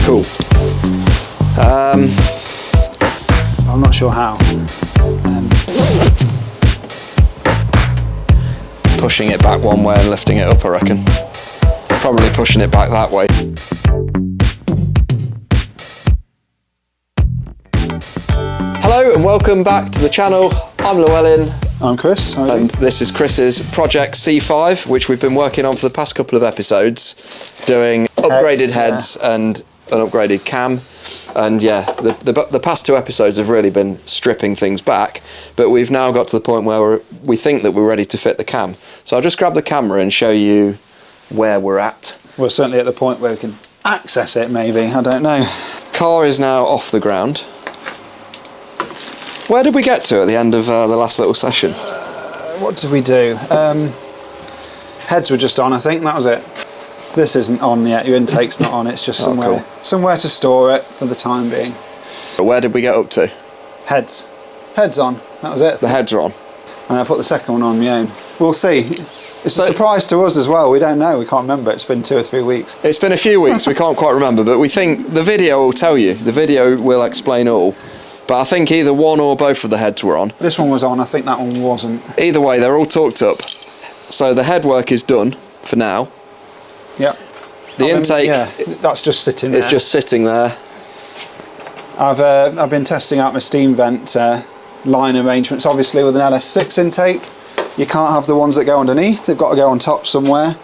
Cool. I'm not sure how. Pushing it back one way and lifting it up, I reckon. Probably pushing it back that way. Hello and welcome back to the channel. I'm Llewellyn. I'm Chris. And this is Chris's Project C5, which we've been working on for the past couple of episodes, doing upgraded heads and an upgraded cam. And yeah, the past two episodes have really been stripping things back, but we've now got to the point where we think that we're ready to fit the cam. So I'll just grab the camera and show you where we're at. We're certainly at the point where we can access it, maybe, I don't know. Car is now off the ground. Where did we get to at the end of the last little session? What did we do? Heads were just on, I think, that was it. This isn't on yet, your intake's not on, it's just somewhere to store it for the time being. Where did we get up to? Heads. Heads on, that was it. The heads are on. And I put the second one on my own. We'll see. It's a surprise to us as well, we don't know, we can't remember, it's been 2 or 3 weeks. It's been a few weeks, we can't quite remember, but we think the video will tell you. The video will explain all. But I think either one or both of the heads were on. This one was on, I think that one wasn't. Either way, they're all torqued up. So the head work is done for now. Yep. The intake, yeah, that's just sitting there. It's just sitting there. I've been testing out my steam vent line arrangements. Obviously with an LS6 intake, you can't have the ones that go underneath. They've got to go on top somewhere.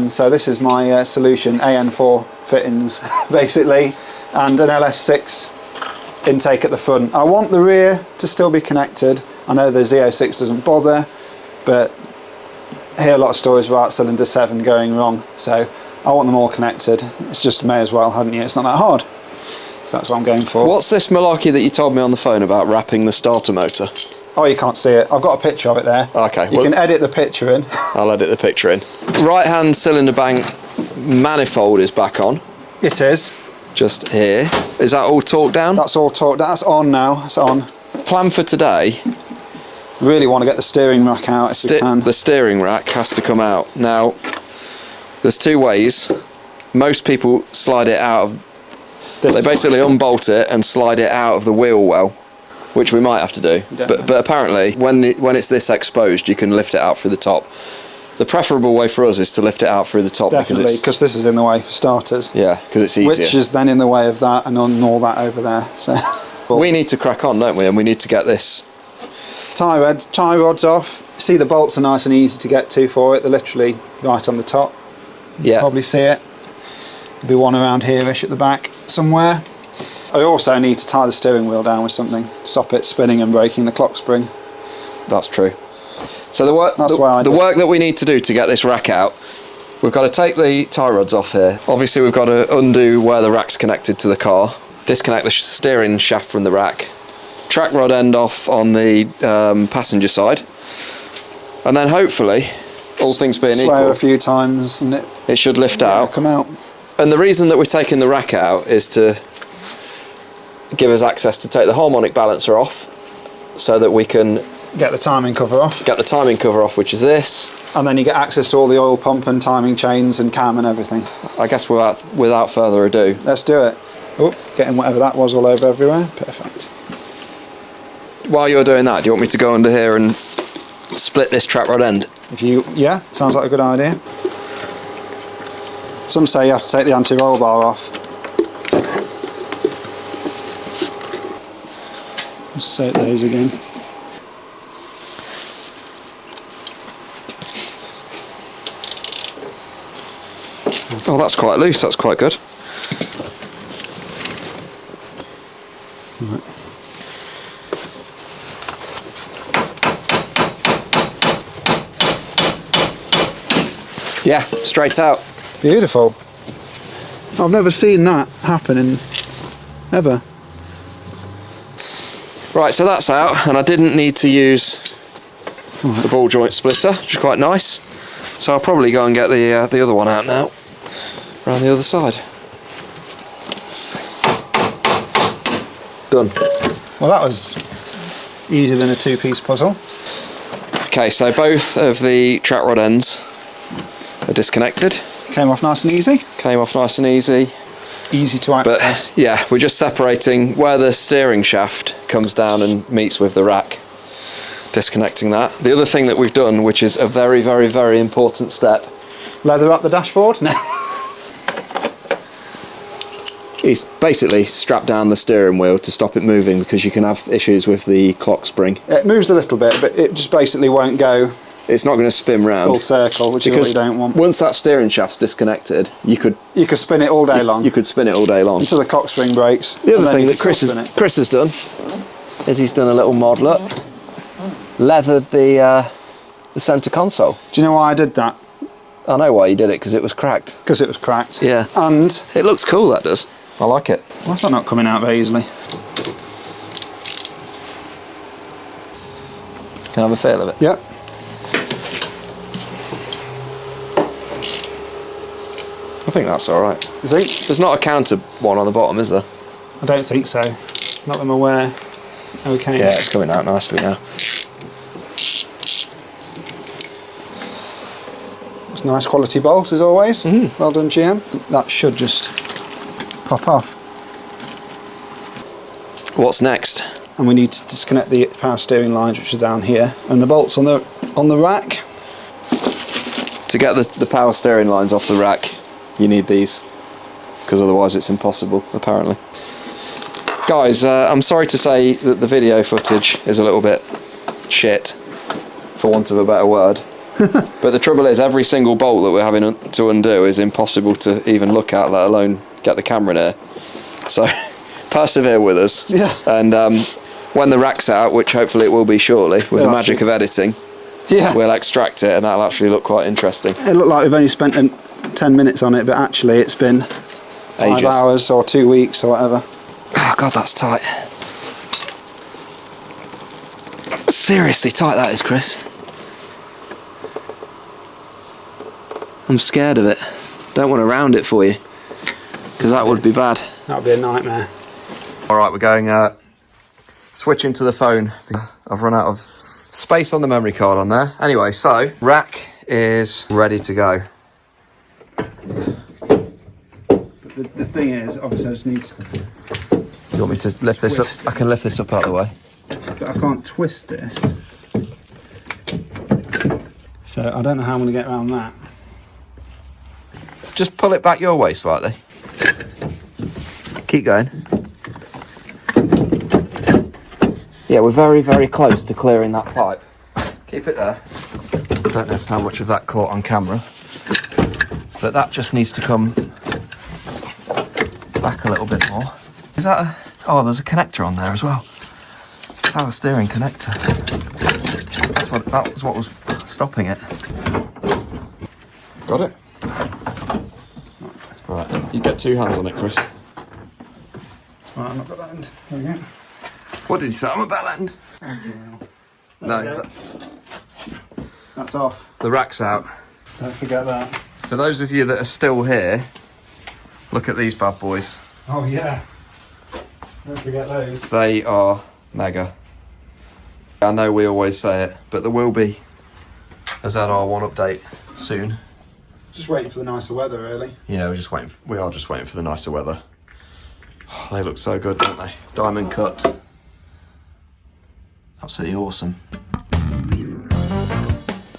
So this is my solution, AN4 fittings, basically, and an LS6 intake at the front. I want the rear to still be connected. I know the Z06 doesn't bother, but I hear a lot of stories about cylinder 7 going wrong, so I want them all connected. It's just may as well, hadn't you? It's not that hard. So that's what I'm going for. What's this malarkey that you told me on the phone about wrapping the starter motor? Oh, you can't see it. I've got a picture of it there. Okay. You can edit the picture in. I'll edit the picture in. Right-hand cylinder bank manifold is back on. It is. Just here. Is that all torqued down? That's all torqued down. That's on now. It's on. Plan for today. Really want to get the steering rack out if we can. The steering rack has to come out. Now, there's 2 ways. Most people slide it out of... They basically unbolt it and slide it out of the wheel well, which we might have to do. But apparently, when it's this exposed, you can lift it out through the top. The preferable way for us is to lift it out through the top. Definitely, because this is in the way for starters. Yeah, because it's easier. Which is then in the way of that and on all that over there. So we need to crack on, don't we? And we need to get this... Tie rods off. See, the bolts are nice and easy to get to for it. They're literally right on the top. Yeah. Probably see it. There'll be one around here-ish at the back somewhere. I also need to tie the steering wheel down with something, stop it spinning and breaking the clock spring. That's true. So the work that we need to do to get this rack out, we've got to take the tie rods off here. Obviously we've got to undo where the rack's connected to the car, disconnect the steering shaft from the rack, track rod end off on the passenger side, and then hopefully, all things being equal, a few times and it should lift out. Come out. And the reason that we're taking the rack out is to give us access to take the harmonic balancer off, so that we can get the timing cover off. Get the timing cover off, which is this. And then you get access to all the oil pump and timing chains and cam and everything. I guess without further ado, let's do it. Oh, getting whatever that was all over everywhere. Perfect. While you're doing that, do you want me to go under here and split this track rod end? Yeah, sounds like a good idea. Some say you have to take the anti-roll bar off. Let's set those again. Oh, that's quite loose, that's quite good. Right. Yeah, straight out. Beautiful. I've never seen that happen ever. Right, so that's out, and I didn't need to use the ball joint splitter, which is quite nice. So I'll probably go and get the other one out now, around the other side. Done. Well, that was easier than a 2-piece puzzle. Okay, so both of the track rod ends are disconnected. Came off nice and easy. Came off nice and easy. easy to access. But yeah, we're just separating where the steering shaft comes down and meets with the rack. Disconnecting that. The other thing that we've done, which is a very, very, very important step. Leather up the dashboard? No. He's basically strapped down the steering wheel to stop it moving, because you can have issues with the clock spring. It moves a little bit, but it just basically won't go. It's not going to spin round. Full circle, which is what you don't want. Once that steering shaft's disconnected, you could spin it all day long. You could spin it all day long. Until the clock spring breaks. The other thing that Chris has done is he's done a little mod. Look, leathered the centre console. Do you know why I did that? I know why you did it, because it was cracked. Because it was cracked. Yeah. And it looks cool, that does. I like it. Why's that not coming out very easily? Can I have a feel of it? Yep. I think that's alright. You think? There's not a counter one on the bottom, is there? I don't think so. Not that I'm aware. Okay. Yeah, it's coming out nicely now. It's nice quality bolt as always. Well done, GM. That should just pop off. What's next? And we need to disconnect the power steering lines, which are down here, and the bolts on the rack. To get the power steering lines off the rack, you need these, because otherwise it's impossible, apparently. Guys, I'm sorry to say that the video footage is a little bit shit, for want of a better word. But the trouble is, every single bolt that we're having to undo is impossible to even look at, let alone get the camera near. So persevere with us. Yeah. And when the rack's out, which hopefully it will be shortly, with the magic of editing, we'll extract it, and that'll actually look quite interesting. It looked like we've only spent 10 minutes on it, but actually it's been 5 hours or 2 weeks or whatever. Oh god, that's tight. Seriously tight that is, Chris. I'm scared of it. Don't want to round it for you, because that would be bad. That would be a nightmare. Alright, we're going switching to the phone. I've run out of space on the memory card on there. Anyway, so rack is ready to go. The thing is, obviously I just need to... You want me to lift this up? I can lift this up out of the way. But I can't twist this. So I don't know how I'm going to get around that. Just pull it back your way slightly. Keep going. Yeah, we're very, very close to clearing that pipe. Keep it there. I don't know how much of that caught on camera, but that just needs to come back a little bit more. Is that a... Oh, there's a connector on there as well. Power steering connector. That was what was stopping it. Got it? Right, you get 2 hands on it, Chris. Right, I'm not got that end. There we go. What did you say? I'm a bell end. No, that's off. The rack's out. Don't forget that. For those of you that are still here, look at these bad boys. Oh yeah. Don't forget those. They are mega. I know we always say it, but there will be a ZR1 update soon. Just waiting for the nicer weather, really. Yeah, we are just waiting for the nicer weather. Oh, they look so good, don't they? Diamond cut. Absolutely awesome.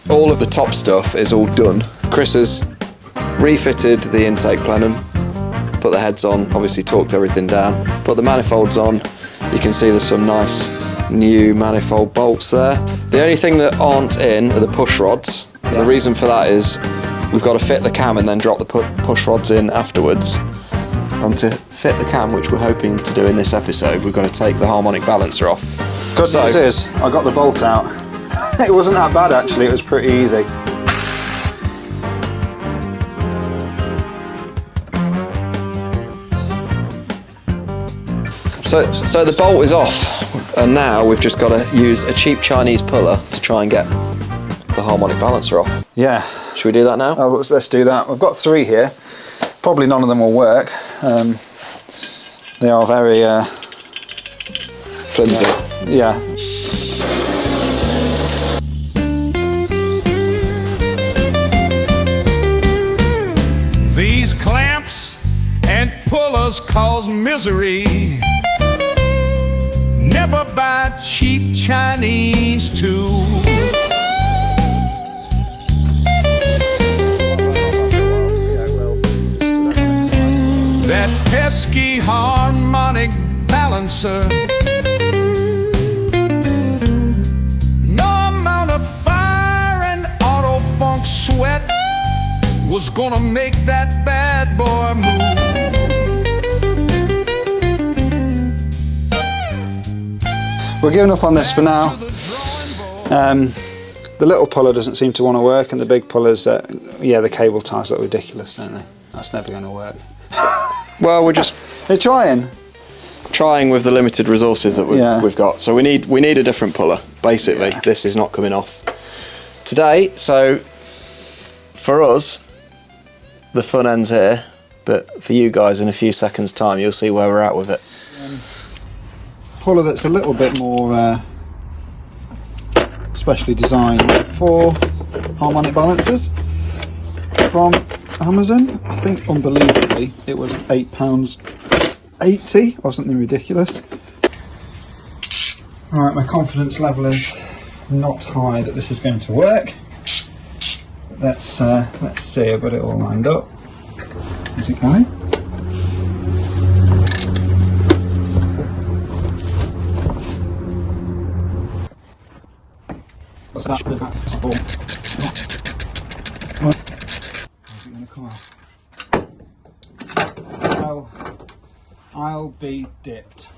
All of the top stuff is all done. Chris has refitted the intake plenum, put the heads on, obviously torqued everything down, put the manifolds on. You can see there's some nice new manifold bolts there. The only thing that aren't in are the push rods. And the reason for that is we've got to fit the cam and then drop the push rods in afterwards. And to fit the cam, which we're hoping to do in this episode, we've got to take the harmonic balancer off. Good news is, I got the bolt out. It wasn't that bad actually, it was pretty easy. So the bolt is off, and now we've just got to use a cheap Chinese puller to try and get the harmonic balancer off. Yeah. Should we do that now? Oh, let's do that. We've got 3 here. Probably none of them will work. They are very... flimsy. Yeah. These clamps and pullers cause misery. Never buy cheap Chinese too. That pesky harmonic balancer. No amount of fire and auto funk sweat was gonna make that bad boy move. We're giving up on this for now. The little puller doesn't seem to want to work, and the big pullers, yeah, the cable ties look ridiculous, don't they? That's never going to work. Well, we're just They're trying with the limited resources that we've got. So we need a different puller. Basically, this is not coming off today. So for us, the fun ends here. But for you guys, in a few seconds' time, you'll see where we're at with it. Puller that's a little bit more specially designed for harmonic balancers from Amazon. I think unbelievably it was £8.80 or something ridiculous. Alright, my confidence level is not high that this is going to work. Let's see, I've got it all lined up. Is it going? What's that? How's it going to come off? I'll be dipped.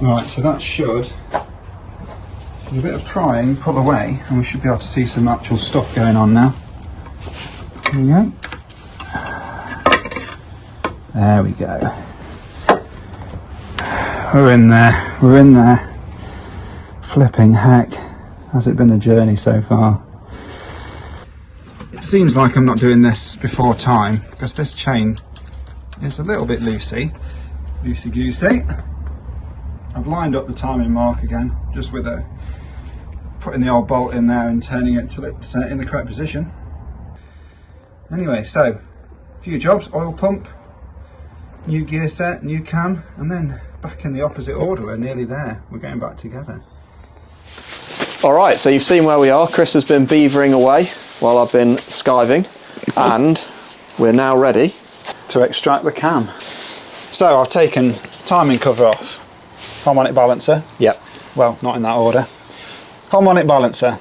Right, so that should, with a bit of prying, pull away, and we should be able to see some actual stuff going on now. There we go. There we go. We're in there. We're in there. Flipping heck. Has it been a journey so far? It seems like I'm not doing this before time, because this chain is a little bit loosey-goosey. I've lined up the timing mark again, just with putting the old bolt in there and turning it till it's in the correct position. Anyway, so a few jobs: oil pump, new gear set, new cam, and then back in the opposite order. We're nearly there. We're going back together. Alright, so you've seen where we are. Chris has been beavering away while I've been skiving, and we're now ready to extract the cam. So I've taken timing cover off, harmonic balancer. Yep. Well, not in that order. Harmonic balancer,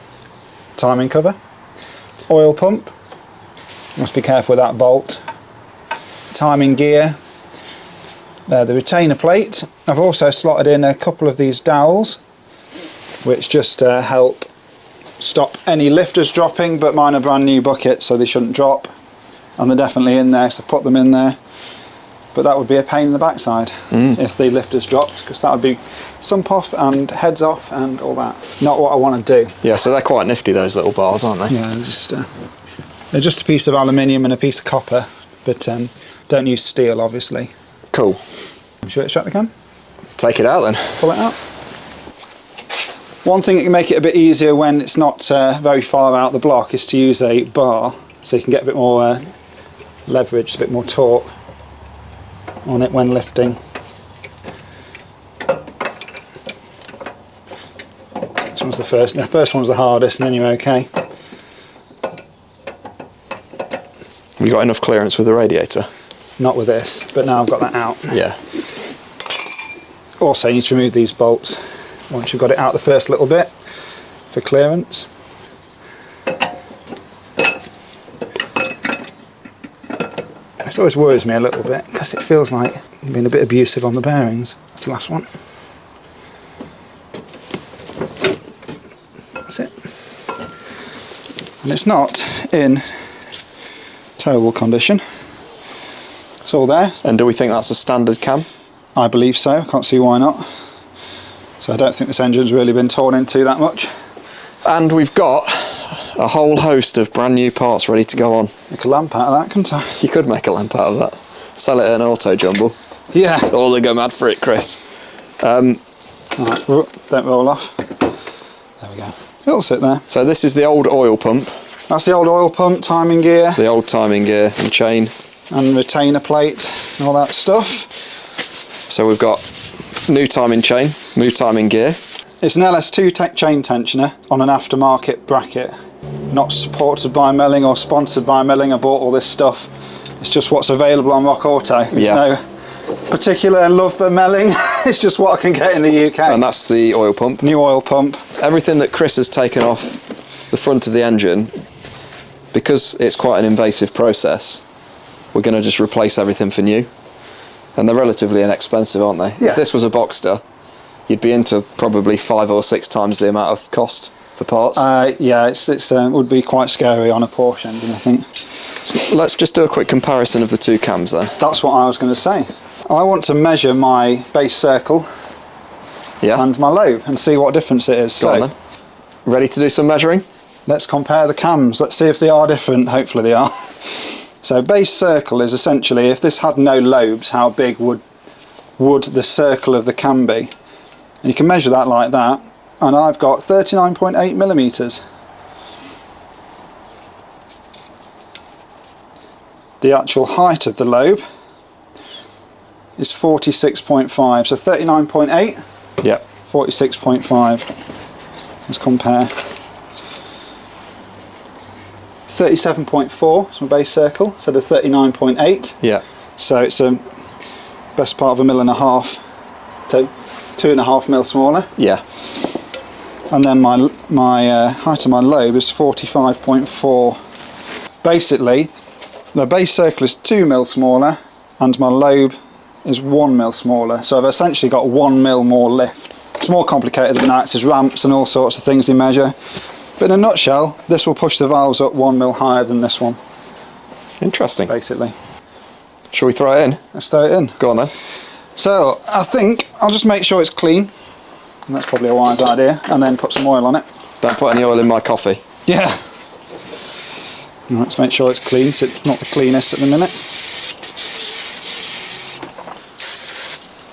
timing cover, oil pump. Must be careful with that bolt. Timing gear. The retainer plate. I've also slotted in a couple of these dowels, which just help stop any lifters dropping, but mine are brand new buckets, so they shouldn't drop, and they're definitely in there, so I've put them in there. But that would be a pain in the backside if the lifters dropped, because that would be sump off and heads off and all that. Not what I want to do. Yeah, so they're quite nifty, those little bars, aren't they? Yeah, they're just a piece of aluminium and a piece of copper, but don't use steel, obviously. Cool. Should we extract the cam? Take it out then. Pull it out. One thing that can make it a bit easier when it's not very far out the block is to use a bar, so you can get a bit more leverage, a bit more torque on it when lifting. This one's the first one's the hardest, and then you're okay. Have you got enough clearance with the radiator? Not with this, but now I've got that out. Yeah. Also, you need to remove these bolts once you've got it out the first little bit for clearance. This always worries me a little bit because it feels like I'm being a bit abusive on the bearings. That's the last one. That's it. And it's not in terrible condition. It's all there. And do we think that's a standard cam? I believe so. I can't see why not. So I don't think this engine's really been torn into that much. And we've got a whole host of brand new parts ready to go on. Make a lamp out of that, couldn't I? You could make a lamp out of that. Sell it at an auto jumble. Yeah. Or they go mad for it, Chris. Alright, don't roll off. There we go. It'll sit there. So this is the old oil pump That's the old oil pump, timing gear. The old timing gear and chain. And retainer plate and all that stuff. So we've got new timing chain, new timing gear. It's an LS2 chain tensioner on an aftermarket bracket. Not supported by Melling or sponsored by Melling. I bought all this stuff. It's just what's available on Rock Auto. There's no particular love for Melling. It's just what I can get in the UK. And that's the oil pump. New oil pump. Everything that Chris has taken off the front of the engine, because it's quite an invasive process, we're going to just replace everything for new. And they're relatively inexpensive, aren't they? Yeah. If this was a Boxster, you'd be into probably 5 or 6 times the amount of cost for parts. Yeah, it would be quite scary on a Porsche engine, I think. So let's just do a quick comparison of the two cams then. That's what I was going to say. I want to measure my base circle and my lobe and see what difference it is. Go on then. Ready to do some measuring? Let's compare the cams. Let's see if they are different. Hopefully they are. So base circle is essentially, if this had no lobes, how big would the circle of the cam be? And you can measure that like that. And I've got 39.8 millimeters. The actual height of the lobe is 46.5. So 39.8. Yep. 46.5. Let's compare. 37.4 is my base circle instead of 39.8. Yeah. So it's a best part of 1.5 mil to 2.5 mil smaller. Yeah. And then my height of my lobe is 45.4. Basically, the base circle is 2 mil smaller and my lobe is 1 mil smaller. So I've essentially got 1 mil more lift. It's more complicated than that. There's ramps and all sorts of things they measure. But in a nutshell, this will push the valves up 1 mil higher than this one. Interesting. Basically. Shall we throw it in? Let's throw it in. Go on then. So I think I'll just make sure it's clean. And that's probably a wise idea. And then put some oil on it. Don't put any oil in my coffee. Yeah. Let's make sure it's clean, so it's not the cleanest at the minute.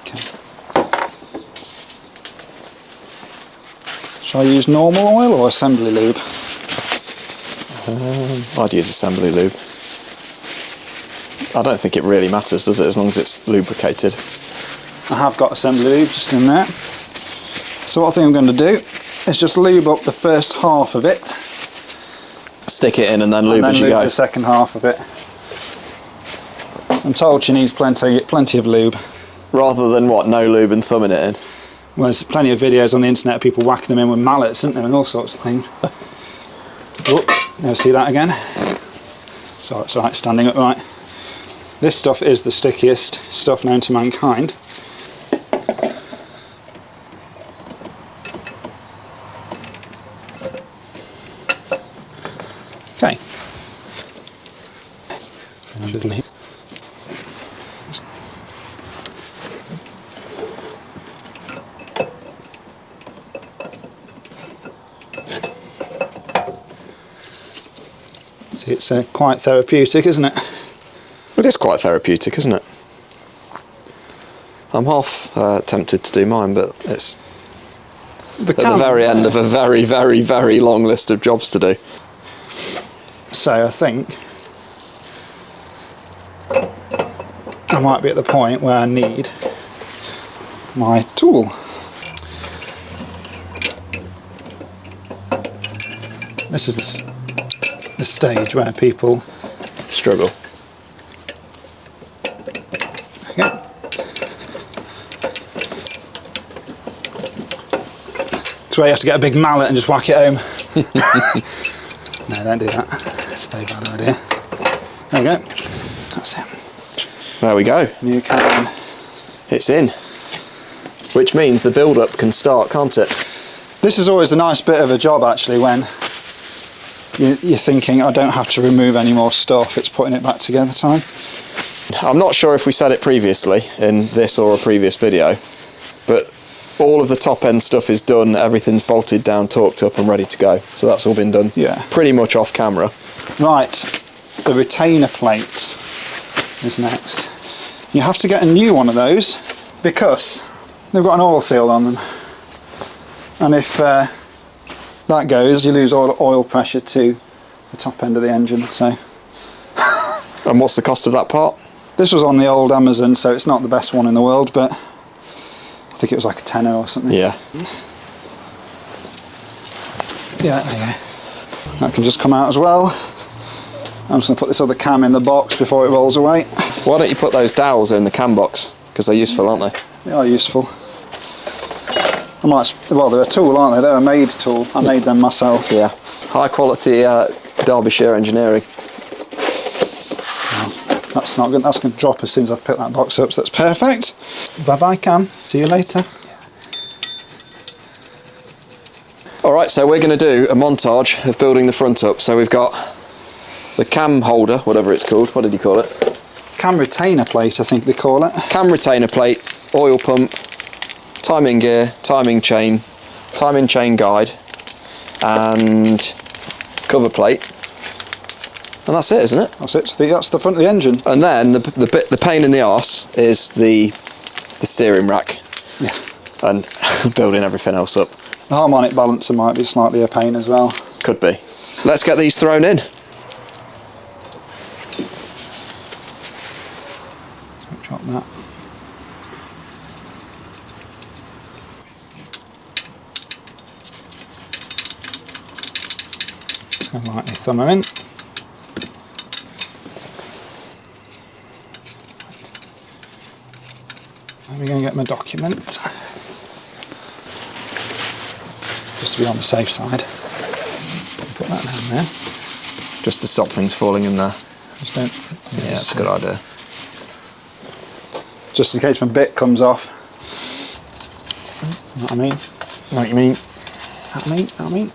Okay. Shall I use normal oil or assembly lube? I'd use assembly lube. I don't think it really matters, does it, as long as it's lubricated. I have got assembly lube just in there. So what I think I'm going to do is just lube up the first half of it. Stick it in and then lube as you lube go. The second half of it. I'm told she needs plenty of lube. Rather than what, no lube and thumbing it in? Well, there's plenty of videos on the internet of people whacking them in with mallets, isn't there, and all sorts of things. Oh, never see that again. So it's alright, standing upright. This stuff is the stickiest stuff known to mankind. Okay. See, it's quite therapeutic, isn't it? It is quite therapeutic, isn't it? I'm half tempted to do mine, but it's at the very end of a very, very, very long list of jobs to do. So I think I might be at the point where I need my tool. This is the stage where people struggle. Okay. It's where you have to get a big mallet and just whack it home. No, don't do that. It's a very bad idea. There we go. That's it. There we go. New can. It's in. Which means the build-up can start, can't it? This is always a nice bit of a job, actually, when you're thinking, I don't have to remove any more stuff. It's putting it back together time. I'm not sure if we said it previously in this or a previous video, but all of the top end stuff is done, everything's bolted down, torqued up and ready to go. So that's all been done pretty much off camera. Right, the retainer plate is next. You have to get a new one of those because they've got an oil seal on them. And if that goes, you lose oil pressure to the top end of the engine. So. And what's the cost of that part? This was on the old Amazon, so it's not the best one in the world, but I think it was like a tenner or something. Yeah. Yeah, there you go. That can just come out as well. I'm just going to put this other cam in the box before it rolls away. Why don't you put those dowels in the cam box? Because they're useful, aren't they? They are useful. Well, they're a tool, aren't they? They're a made tool. I made them myself. Yeah. High quality Derbyshire engineering. That's not good. That's going to drop as soon as I pick that box up, so that's perfect. Bye-bye, Cam. See you later. Alright, so we're going to do a montage of building the front up. So we've got the cam holder, whatever it's called. What did you call it? Cam retainer plate, I think they call it. Cam retainer plate, oil pump, timing gear, timing chain guide, and cover plate. And that's it, isn't it? That's it. That's the front of the engine. And then the pain in the arse is the steering rack. Yeah. And building everything else up. The harmonic balancer might be slightly a pain as well. Could be. Let's get these thrown in. Drop that. Just going to lightly thumb them in. I'm going to get my document, just to be on the safe side. Put that down there. Just to stop things falling in there. Just don't. Yeah, that's a good idea. Just in case my bit comes off. You know what I mean? Know what you mean? I mean.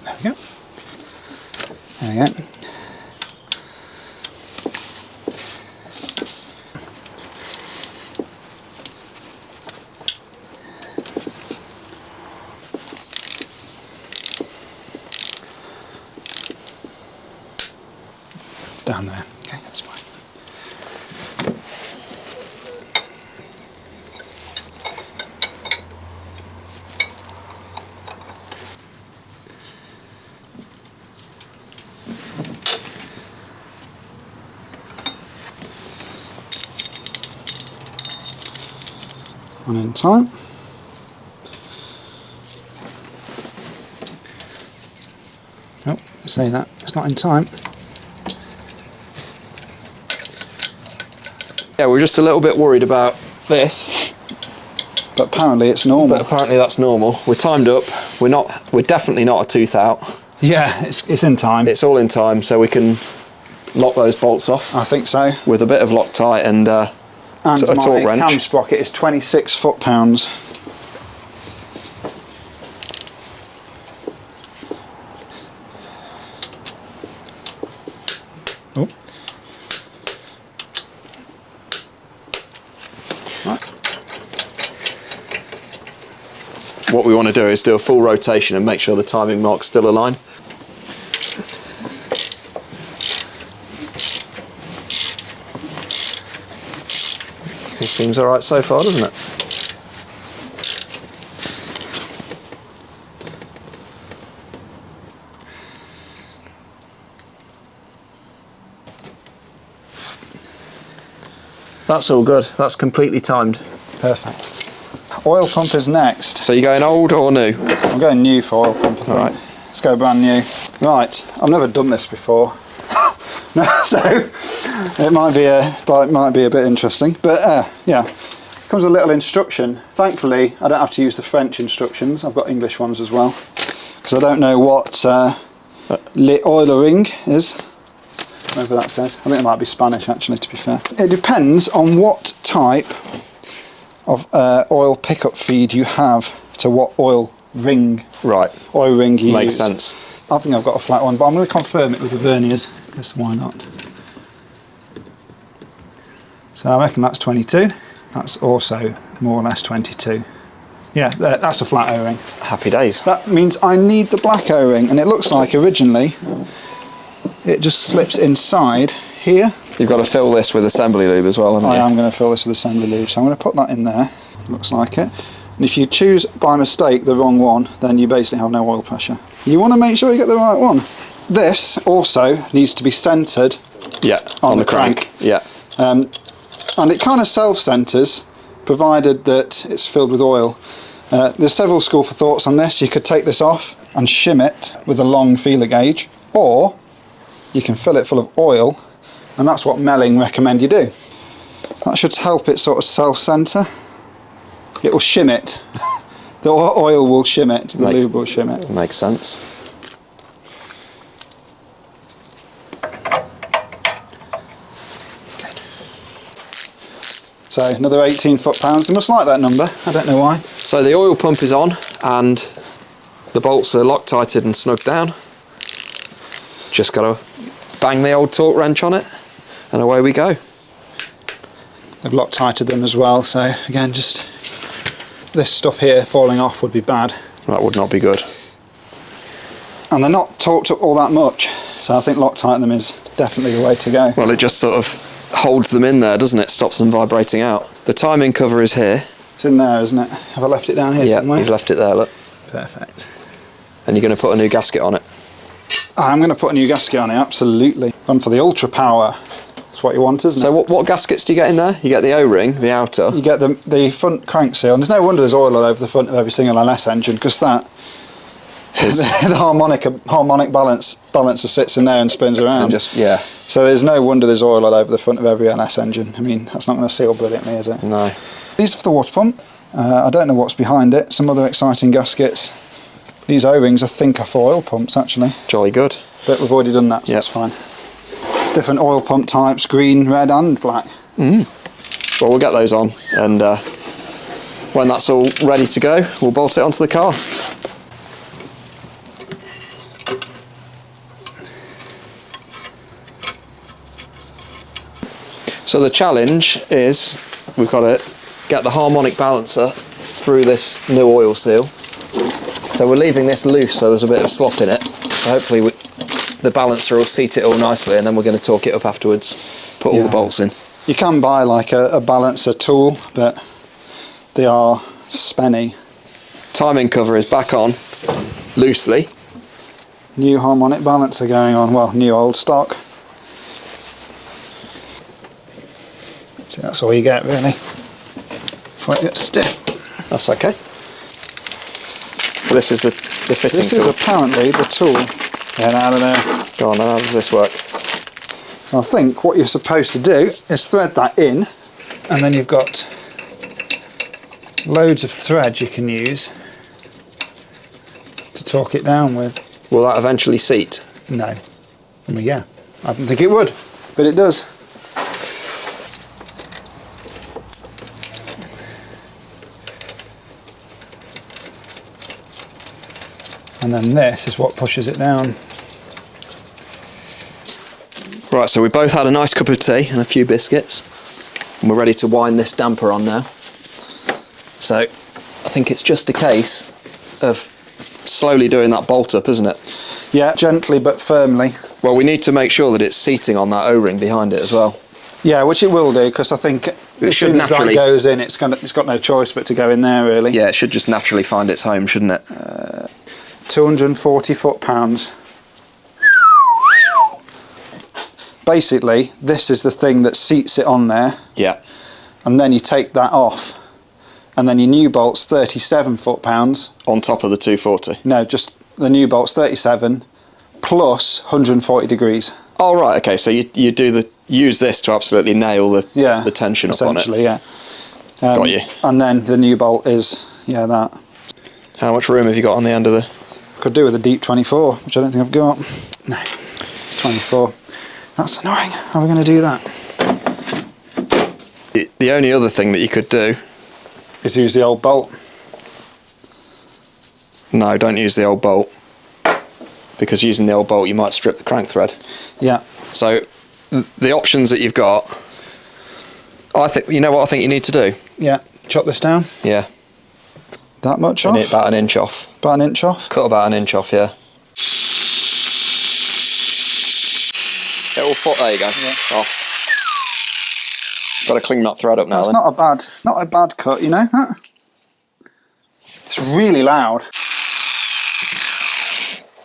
There we go. There we go. Down there. Okay, that's fine. One in time. Nope, say that. It's not in time. Yeah, we're just a little bit worried about this. But apparently it's normal. But apparently that's normal. We're timed up. We're definitely not a tooth out. Yeah, it's in time. It's all in time, so we can lock those bolts off I think so. with a bit of Loctite and a torque my wrench. cam sprocket is 26 foot-pounds. Oh. Right. What we want to do is do a full rotation and make sure the timing mark's still aligned. It seems alright so far, doesn't it? That's all good. That's completely timed. Perfect. Oil pump is next. So you're going old or new? I'm going new for oil pump, I think. Right. Let's go brand new. Right, I've never done this before. No, so it might be a bit interesting, but yeah, comes a little instruction. Thankfully, I don't have to use the French instructions. I've got English ones as well, because I don't know what oilering is. Whatever that says. I think it might be Spanish, actually, to be fair. It depends on what type of oil pickup feed you have to what oil ring. Right. Oil ring you use. Makes sense. I think I've got a flat one, but I'm going to confirm it with the verniers, because why not? So I reckon that's 22. That's also more or less 22. Yeah, that's a flat O-ring. Happy days. That means I need the black O-ring, and it looks like originally it just slips inside here. You've got to fill this with assembly lube as well, haven't you? I am going to fill this with assembly lube, so I'm going to put that in there. Looks like it. And if you choose by mistake the wrong one, then you basically have no oil pressure. You want to make sure you get the right one. This also needs to be centred on the crank. Yeah. And it kind of self-centres, provided that it's filled with oil. There's several school for thoughts on this. You could take this off and shim it with a long feeler gauge, or you can fill it full of oil, and that's what Melling recommend you do. That should help it sort of self-centre. It will shim it. The oil will shim it, the lube will shim it. Makes sense. Okay. So another 18 foot-pounds. They must like that number, I don't know why. So the oil pump is on and the bolts are Loctited and snugged down. Just got to bang the old torque wrench on it and away we go. They've Loctited them as well, so again, just this stuff here falling off would be bad. That would not be good. And they're not torqued up all that much, so I think Loctiting them is definitely the way to go. Well, it just sort of holds them in there, doesn't it? Stops them vibrating out. The timing cover is here. It's in there, isn't it? Have I left it down here somewhere? Yeah, you've left it there, look. Perfect. And you're going to put a new gasket on it. I'm going to put a new gasket on it, absolutely. Gone for the ultra power. That's what you want, isn't it? So what gaskets do you get in there? You get the O-ring, the outer. You get the front crank seal, and there's no wonder there's oil all over the front of every single LS engine, because that the harmonic balancer sits in there and spins around. And just, yeah. So there's no wonder there's oil all over the front of every LS engine. I mean, that's not going to seal brilliantly, is it? No. These are for the water pump. I don't know what's behind it. Some other exciting gaskets. These O-rings I think are for oil pumps actually. Jolly good. But we've already done that, so that's fine. Different oil pump types, green, red and black. Well, we'll get those on, and when that's all ready to go, we'll bolt it onto the car. So the challenge is we've got to get the harmonic balancer through this new oil seal. So we're leaving this loose so there's a bit of slop in it. So hopefully the balancer will seat it all nicely, and then we're going to torque it up afterwards, put all the bolts in. You can buy like a balancer tool, but they are spenny. Timing cover is back on, loosely. New harmonic balancer going on, well, new old stock. So that's all you get really, before it gets stiff. That's okay. This is the fitting This tool. is apparently the tool. Yeah, I don't know. Go on, how does this work? I think what you're supposed to do is thread that in, and then you've got loads of thread you can use to torque it down with. Will that eventually seat? No. I mean, yeah, I don't think it would, but it does. And then this is what pushes it down. Right, so we both had a nice cup of tea and a few biscuits, and we're ready to wind this damper on now. So I think it's just a case of slowly doing that bolt up, isn't it? Yeah, gently but firmly. Well, we need to make sure that it's seating on that O-ring behind it as well. Yeah, which it will do, because I think as should soon as that naturally goes in, it's got no choice but to go in there really. Yeah, it should just naturally find its home, shouldn't it? 240 foot-pounds. Basically, this is the thing that seats it on there. Yeah. And then you take that off, and then your new bolt's 37 foot-pounds. On top of the 240. No, just the new bolt's 37 plus 140 degrees. Oh right, okay. So you use this to absolutely nail the tension up on it. Essentially, yeah. Got you. And then the new bolt is that. How much room have you got on the end of the? I could do with a deep 24, which I don't think I've got. No, it's 24. That's annoying. How are we going to do that? The only other thing that you could do is use the old bolt. No, don't use the old bolt, because using the old bolt you might strip the crank thread. Yeah. So the options that you've got, I think, you know what I think you need to do? Yeah. Chop this down. Yeah. That much off? About an inch off. About an inch off? Cut about an inch off, yeah. It will there you go. Yeah. Off. Got to clean that thread up now. That's not a bad cut, you know that? It's really loud.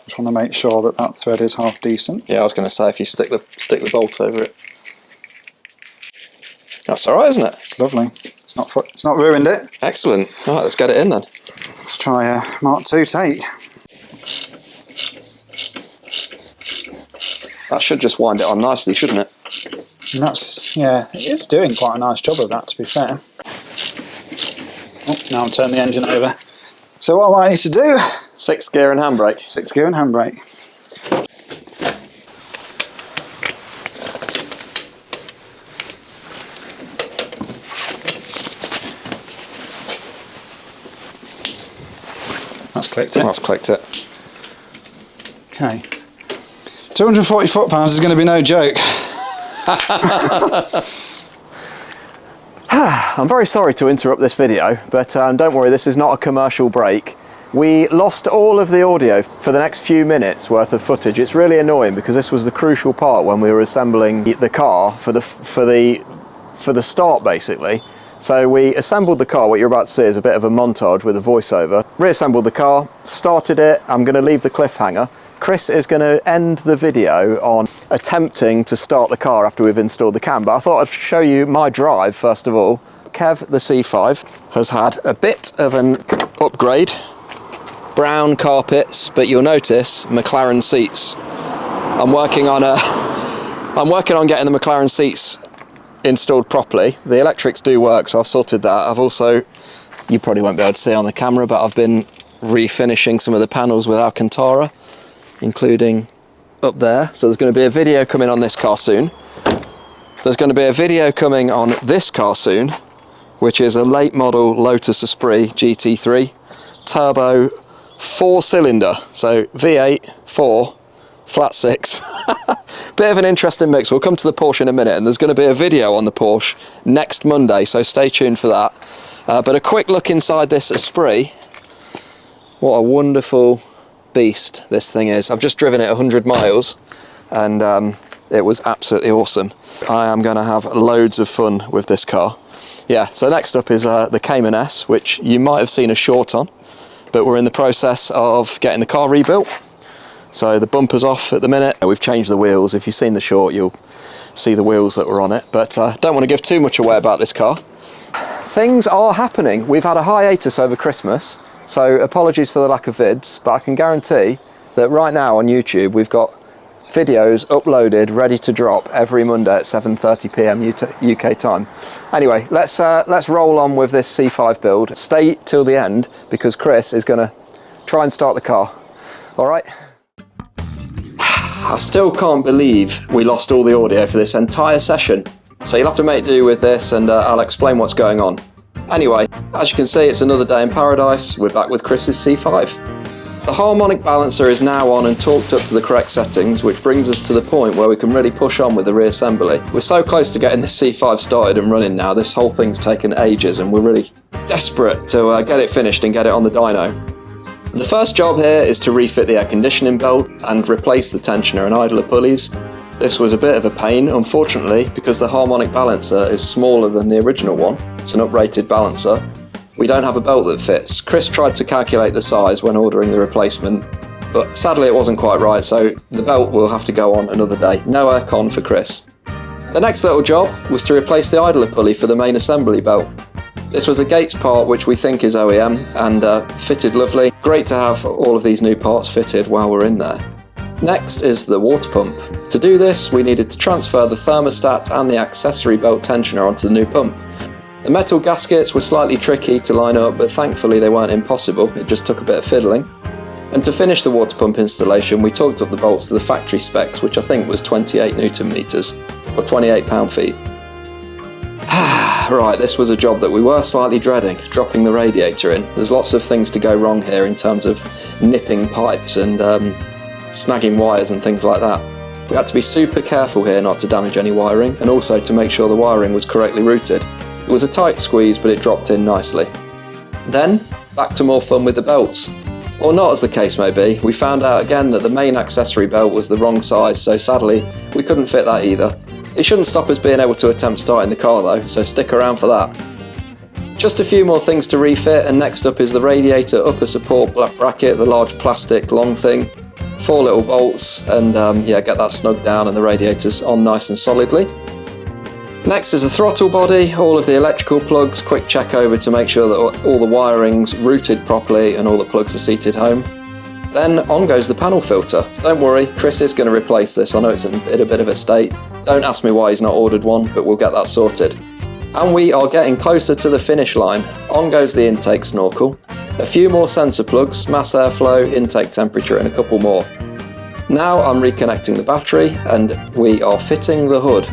Just want to make sure that that thread is half decent. Yeah, I was going to say if you stick the bolt over it. That's all right, isn't it? It's lovely. It's not ruined it. Excellent. All right, let's get it in then. Let's try a Mark II take. That should just wind it on nicely, shouldn't it? And that's, yeah, it's doing quite a nice job of that, to be fair. Oh, now I'll turn the engine over. So what I need to do? 6th gear and handbrake. 6th gear and handbrake. That's clicked it. That's clicked it. Okay. 240 foot-pounds is going to be no joke. I'm very sorry to interrupt this video, but don't worry, this is not a commercial break. We lost all of the audio for the next few minutes worth of footage. It's really annoying because this was the crucial part when we were assembling the car for the start, basically. So we assembled the car. What you're about to see is a bit of a montage with a voiceover. Reassembled the car, started it. I'm going to leave the cliffhanger. Chris is going to end the video on attempting to start the car after we've installed the cam, but I thought I'd show you my drive first of all. Kev, the C5, has had a bit of an upgrade. Brown carpets, but you'll notice McLaren seats. I'm working on getting the McLaren seats installed properly. The electrics do work, so I've sorted that. I've also, you probably won't be able to see on the camera, but I've been refinishing some of the panels with Alcantara, including up there. So there's going to be a video coming on this car soon. There's going to be a video coming on this car soon, which is a late model Lotus Esprit GT3 turbo 4-cylinder, so V8 4 flat 6. Bit of an interesting mix. We'll come to the Porsche in a minute, and there's going to be a video on the Porsche next Monday, so stay tuned for that. But a quick look inside this Esprit. What a wonderful beast this thing is. I've just driven it 100 miles and it was absolutely awesome. I am going to have loads of fun with this car. Yeah, so next up is the Cayman S, which you might have seen a short on, but we're in the process of getting the car rebuilt. So the bumper's off at the minute. We've changed the wheels. If you've seen the short, you'll see the wheels that were on it, but don't want to give too much away about this car. Things are happening. We've had a hiatus over Christmas, so apologies for the lack of vids, but I can guarantee that right now on YouTube we've got videos uploaded ready to drop every Monday at 7:30 p.m. UK time. Anyway, let's roll on with this C5 build. Stay till the end because Chris is going to try and start the car. All right. I still can't believe we lost all the audio for this entire session. So you'll have to make do with this, and I'll explain what's going on. Anyway, as you can see, it's another day in paradise. We're back with Chris's C5. The harmonic balancer is now on and torqued up to the correct settings, which brings us to the point where we can really push on with the reassembly. We're so close to getting this C5 started and running now. This whole thing's taken ages and we're really desperate to get it finished and get it on the dyno. The first job here is to refit the air conditioning belt and replace the tensioner and idler pulleys. This was a bit of a pain, unfortunately, because the harmonic balancer is smaller than the original one. It's an uprated balancer. We don't have a belt that fits. Chris tried to calculate the size when ordering the replacement, but sadly it wasn't quite right, so the belt will have to go on another day. No aircon for Chris. The next little job was to replace the idler pulley for the main assembly belt. This was a Gates part which we think is OEM and fitted lovely. Great to have all of these new parts fitted while we're in there. Next is the water pump. To do this, we needed to transfer the thermostat and the accessory belt tensioner onto the new pump. The metal gaskets were slightly tricky to line up, but thankfully they weren't impossible, it just took a bit of fiddling. And to finish the water pump installation, we torqued up the bolts to the factory specs, which I think was 28 Newton meters, or 28 pound-feet. Right, this was a job that we were slightly dreading, dropping the radiator in. There's lots of things to go wrong here in terms of nipping pipes and snagging wires and things like that. We had to be super careful here not to damage any wiring, and also to make sure the wiring was correctly routed. It was a tight squeeze, but it dropped in nicely. Then, back to more fun with the belts. Or not, as the case may be. We found out again that the main accessory belt was the wrong size, so sadly we couldn't fit that either. It shouldn't stop us being able to attempt starting the car though, so stick around for that. Just a few more things to refit, and next up is the radiator upper support bracket, the large plastic long thing. 4 little bolts, and yeah, get that snugged down and the radiators on nice and solidly. Next is the throttle body, all of the electrical plugs, quick check over to make sure that all the wiring's routed properly and all the plugs are seated home. Then on goes the panel filter. Don't worry, Chris is going to replace this. I know it's in a bit of a state. Don't ask me why he's not ordered one, but we'll get that sorted. And we are getting closer to the finish line. On goes the intake snorkel. A few more sensor plugs, mass airflow, intake temperature, and a couple more. Now I'm reconnecting the battery and we are fitting the hood.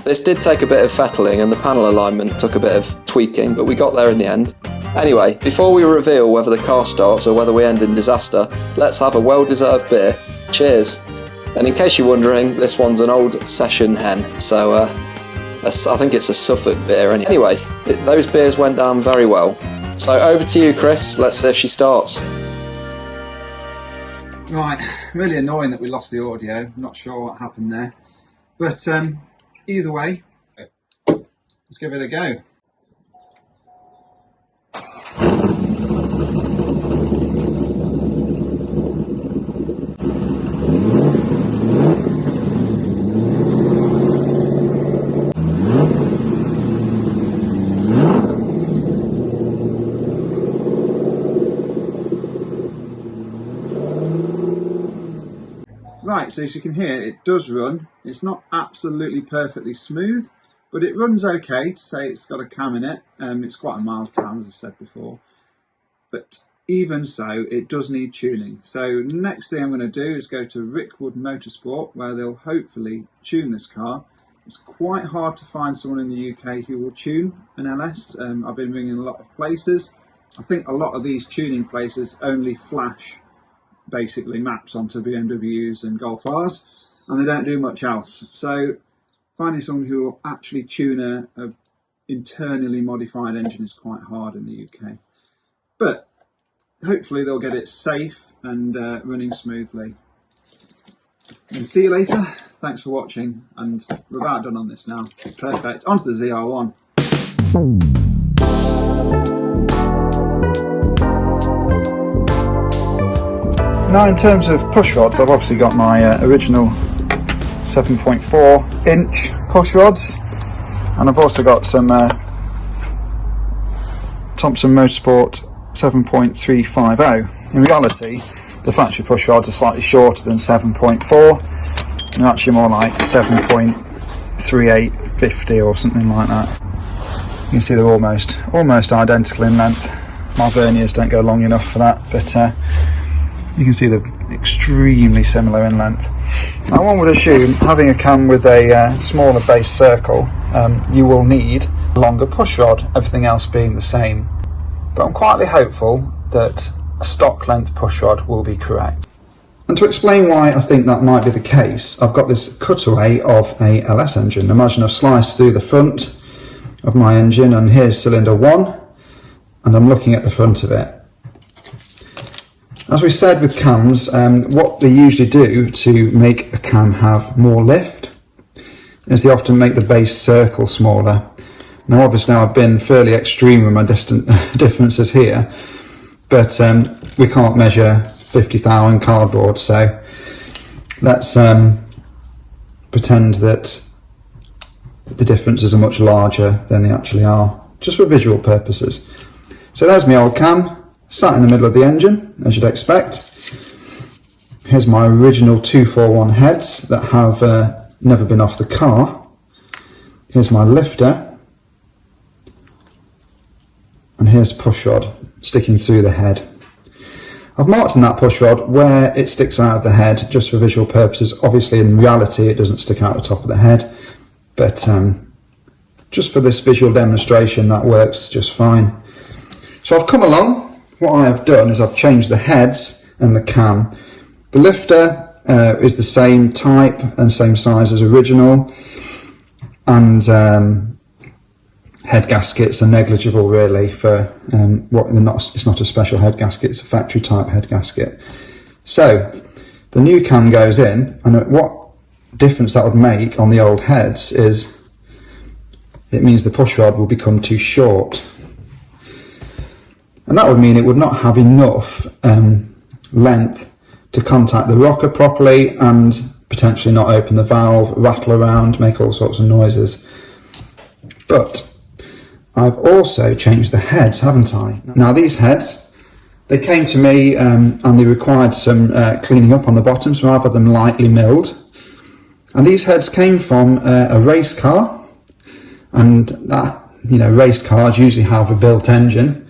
This did take a bit of fettling and the panel alignment took a bit of tweaking, but we got there in the end. Anyway, before we reveal whether the car starts or whether we end in disaster, let's have a well-deserved beer. Cheers. And in case you're wondering, this one's an old session hen, so I think it's a Suffolk beer. Anyway, those beers went down very well. So over to you, Chris. Let's see if she starts. Right, really annoying that we lost the audio. I'm not sure what happened there. But either way, let's give it a go. Right, so as you can hear, it does run. It's not absolutely perfectly smooth, but it runs okay to say it's got a cam in it. It's quite a mild cam, as I said before. But even so, it does need tuning. So next thing I'm going to do is go to Rickwood Motorsport, where they'll hopefully tune this car. It's quite hard to find someone in the UK who will tune an LS. I've been ringing a lot of places. I think a lot of these tuning places only flash basically maps onto BMWs and Golf Rs, and they don't do much else. So finding someone who will actually tune a internally modified engine is quite hard in the UK. But hopefully they'll get it safe and running smoothly. And see you later. Thanks for watching, and we're about done on this now. Perfect. On to the ZR1. Now in terms of push rods, I've obviously got my original 7.4 inch push rods, and I've also got some Thompson Motorsport 7.350. In reality, the factory push rods are slightly shorter than 7.4, and they're actually more like 7.3850 or something like that. You can see they're almost identical in length. My verniers don't go long enough for that, but you can see they're extremely similar in length. Now one would assume, having a cam with a smaller base circle, you will need a longer push rod, everything else being the same. But I'm quietly hopeful that a stock length push rod will be correct. And to explain why I think that might be the case, I've got this cutaway of a LS engine. Imagine I've sliced through the front of my engine, and here's cylinder 1, and I'm looking at the front of it. As we said with cams, what they usually do to make a cam have more lift is they often make the base circle smaller. Now obviously I've been fairly extreme with my differences here, but we can't measure 50,000 in cardboard, so let's pretend that the differences are much larger than they actually are, just for visual purposes. So there's my old cam, sat in the middle of the engine, as you'd expect. Here's my original 241 heads that have never been off the car. Here's my lifter, and here's push rod sticking through the head. I've marked in that push rod where it sticks out of the head just for visual purposes. Obviously in reality it doesn't stick out the top of the head, but just for this visual demonstration that works just fine. So I've come along. What I have done is I've changed the heads and the cam. The lifter is the same type and same size as original, and head gaskets are negligible really for what they're not. It's not a special head gasket, it's a factory type head gasket. So the new cam goes in, and what difference that would make on the old heads is it means the push rod will become too short. And that would mean it would not have enough length to contact the rocker properly and potentially not open the valve, rattle around, make all sorts of noises. But I've also changed the heads, haven't I? Now these heads, they came to me and they required some cleaning up on the bottom, so I've had them lightly milled. And these heads came from a race car, and that, you know, race cars usually have a built engine.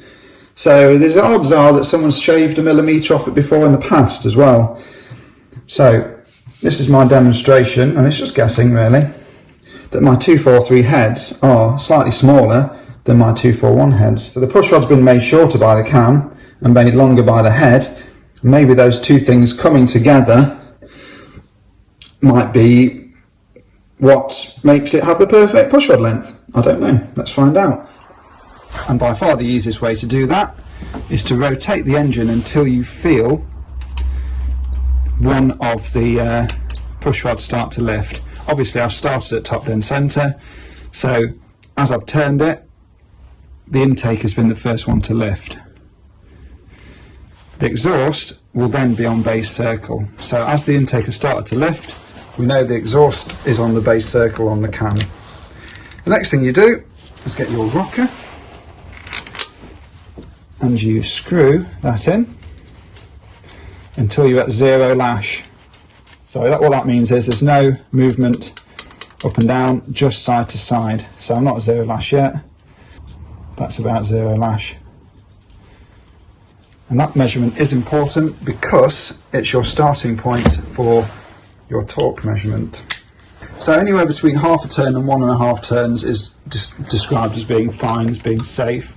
So the odds are that someone's shaved a millimetre off it before in the past as well. So this is my demonstration, and it's just guessing really, that my 243 heads are slightly smaller than my 241 heads. So the push rod's been made shorter by the cam and made longer by the head. Maybe those two things coming together might be what makes it have the perfect push rod length. I don't know, let's find out. And by far the easiest way to do that is to rotate the engine until you feel one of the push rods start to lift. Obviously I've started at top dead centre, so as I've turned it, the intake has been the first one to lift. The exhaust will then be on base circle. So as the intake has started to lift, we know the exhaust is on the base circle on the cam. The next thing you do is get your rocker and you screw that in until you're at 0 lash. So what that means is there's no movement up and down, just side to side. So I'm not at 0 lash yet. That's about 0 lash. And that measurement is important because it's your starting point for your torque measurement. So anywhere between half a turn and 1.5 turns is described as being fine, as being safe.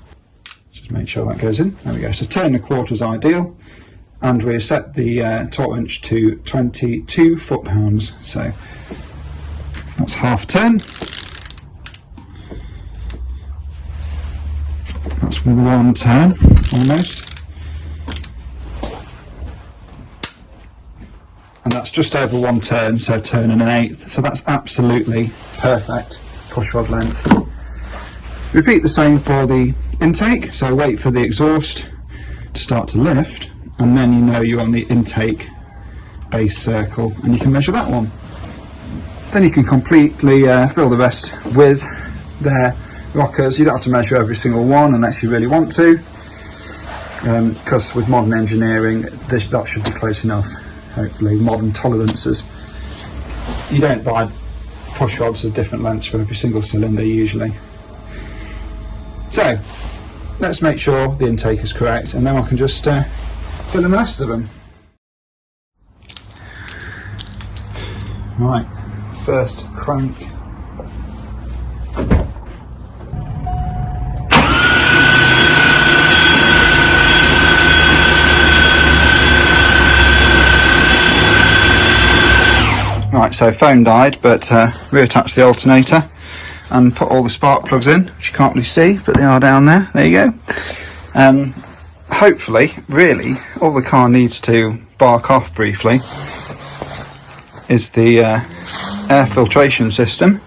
Just make sure that goes in. There we go. So 1.25 is ideal, and we set the torque wrench to 22 foot-pounds. So that's half a turn. That's 1 turn almost. And that's just over 1 turn, so turn and 1/8. So that's absolutely perfect push rod length. Repeat the same for the intake, so wait for the exhaust to start to lift, and then you know you're on the intake base circle, and you can measure that one. Then you can completely fill the rest with their rockers. You don't have to measure every single one unless you really want to, because with modern engineering that should be close enough. Hopefully, modern tolerances. You don't buy push rods of different lengths for every single cylinder usually. So let's make sure the intake is correct, and then I can just fill in the rest of them. Right, first crank. Right, so phone died, but reattached the alternator and put all the spark plugs in, which you can't really see, but they are down there. There you go. Hopefully, really, all the car needs to bark off briefly is the air filtration system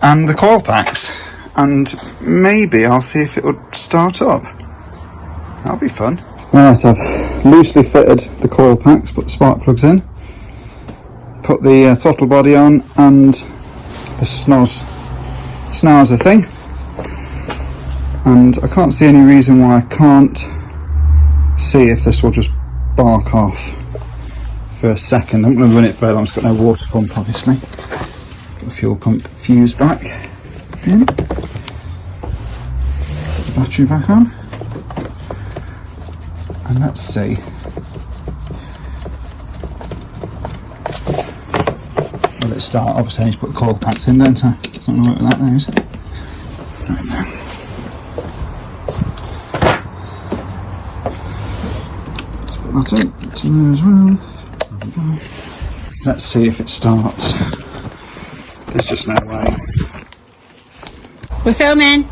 and the coil packs, and maybe I'll see if it would start up. That'll be fun. Right, I've loosely fitted the coil packs, put the spark plugs in, put the throttle body on and the snazzer thing, and I can't see any reason why I can't see if this will just bark off for a second. I'm going to run it further. It's got no water pump obviously. Got the fuel pump fuse back in, put the battery back on, and let's see. Let's start. Obviously I need to put the coil packs in, don't I? It's not going to work with that there, is it? Right there. Let's put that in. That's in there as well. There we go. Let's see if it starts. There's just no way. We're filming.